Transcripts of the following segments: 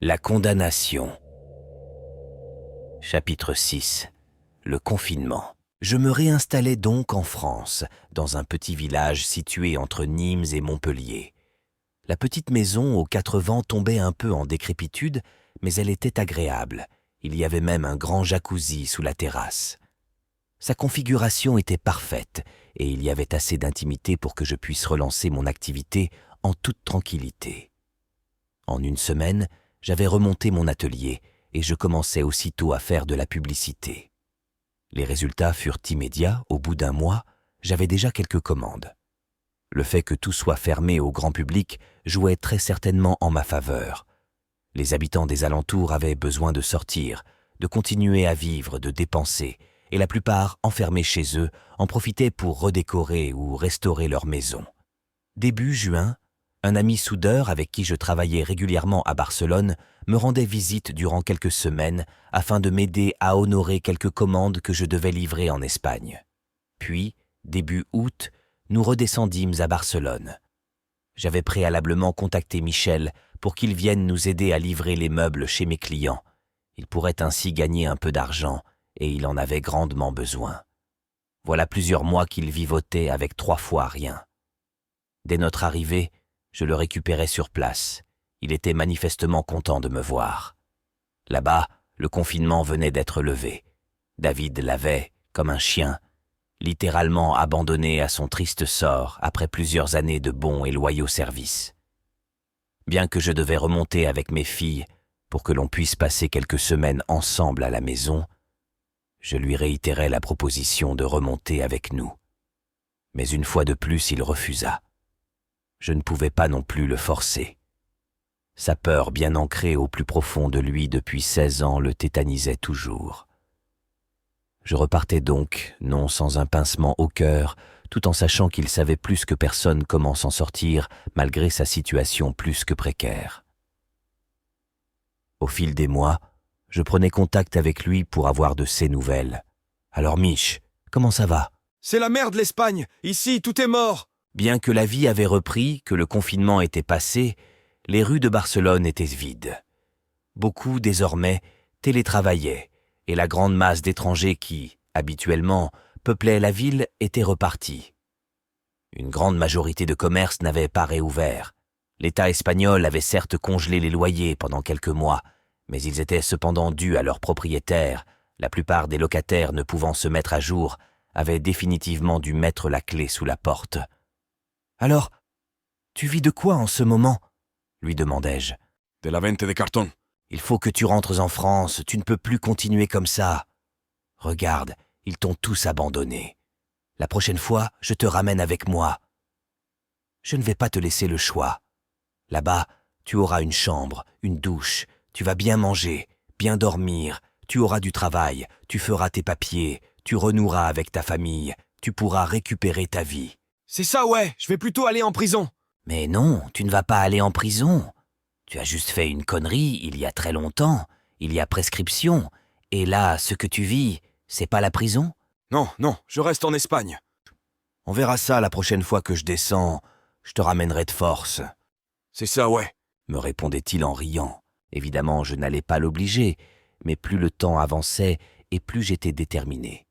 La condamnation. Chapitre 6. Le confinement. Je me réinstallai donc en France, dans un petit village situé entre Nîmes et Montpellier. La petite maison aux 4 vents tombait un peu en décrépitude, mais elle était agréable. Il y avait même un grand jacuzzi sous la terrasse. Sa configuration était parfaite, et il y avait assez d'intimité pour que je puisse relancer mon activité en toute tranquillité. En une semaine, j'avais remonté mon atelier et je commençais aussitôt à faire de la publicité. Les résultats furent immédiats. Au bout d'un mois, j'avais déjà quelques commandes. Le fait que tout soit fermé au grand public jouait très certainement en ma faveur. Les habitants des alentours avaient besoin de sortir, de continuer à vivre, de dépenser, et la plupart, enfermés chez eux, en profitaient pour redécorer ou restaurer leur maison. Début juin, un ami soudeur avec qui je travaillais régulièrement à Barcelone me rendait visite durant quelques semaines afin de m'aider à honorer quelques commandes que je devais livrer en Espagne. Puis, début août, nous redescendîmes à Barcelone. J'avais préalablement contacté Michel pour qu'il vienne nous aider à livrer les meubles chez mes clients. Il pourrait ainsi gagner un peu d'argent et il en avait grandement besoin. Voilà plusieurs mois qu'il vivotait avec 3 fois rien. Dès notre arrivée, je le récupérais sur place. Il était manifestement content de me voir. Là-bas, le confinement venait d'être levé. David l'avait, comme un chien, littéralement abandonné à son triste sort après plusieurs années de bons et loyaux services. Bien que je devais remonter avec mes filles pour que l'on puisse passer quelques semaines ensemble à la maison, je lui réitérai la proposition de remonter avec nous. Mais une fois de plus, il refusa. Je ne pouvais pas non plus le forcer. Sa peur, bien ancrée au plus profond de lui depuis 16 ans, le tétanisait toujours. Je repartais donc, non sans un pincement au cœur, tout en sachant qu'il savait plus que personne comment s'en sortir, malgré sa situation plus que précaire. Au fil des mois, je prenais contact avec lui pour avoir de ses nouvelles. « Alors Mich, comment ça va ?»« C'est la merde l'Espagne. Ici, tout est mort. » Bien que la vie avait repris, que le confinement était passé, les rues de Barcelone étaient vides. Beaucoup, désormais, télétravaillaient, et la grande masse d'étrangers qui, habituellement, peuplaient la ville était repartie. Une grande majorité de commerces n'avaient pas réouvert. L'État espagnol avait certes congelé les loyers pendant quelques mois, mais ils étaient cependant dus à leurs propriétaires. La plupart des locataires ne pouvant se mettre à jour avaient définitivement dû mettre la clé sous la porte. « Alors, tu vis de quoi en ce moment ?» lui demandai-je. « De la vente de carton. »« Il faut que tu rentres en France, tu ne peux plus continuer comme ça. Regarde, ils t'ont tous abandonné. La prochaine fois, je te ramène avec moi. Je ne vais pas te laisser le choix. Là-bas, tu auras une chambre, une douche, tu vas bien manger, bien dormir, tu auras du travail, tu feras tes papiers, tu renoueras avec ta famille, tu pourras récupérer ta vie. » « C'est ça, ouais, je vais plutôt aller en prison. »« Mais non, tu ne vas pas aller en prison. Tu as juste fait une connerie il y a très longtemps, il y a prescription, et là, ce que tu vis, c'est pas la prison ? » ?»« Non, je reste en Espagne. »« On verra ça la prochaine fois que je descends, je te ramènerai de force. »« C'est ça, ouais. » me répondait-il en riant. Évidemment, je n'allais pas l'obliger, mais plus le temps avançait et plus j'étais déterminé.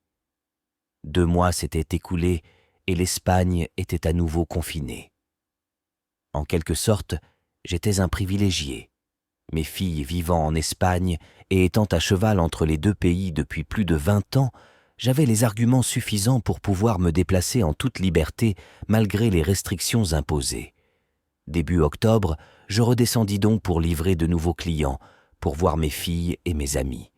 2 mois s'étaient écoulés et l'Espagne était à nouveau confinée. En quelque sorte, j'étais un privilégié. Mes filles vivant en Espagne et étant à cheval entre les 2 pays depuis plus de 20 ans, j'avais les arguments suffisants pour pouvoir me déplacer en toute liberté malgré les restrictions imposées. Début octobre, je redescendis donc pour livrer de nouveaux clients, pour voir mes filles et mes amis.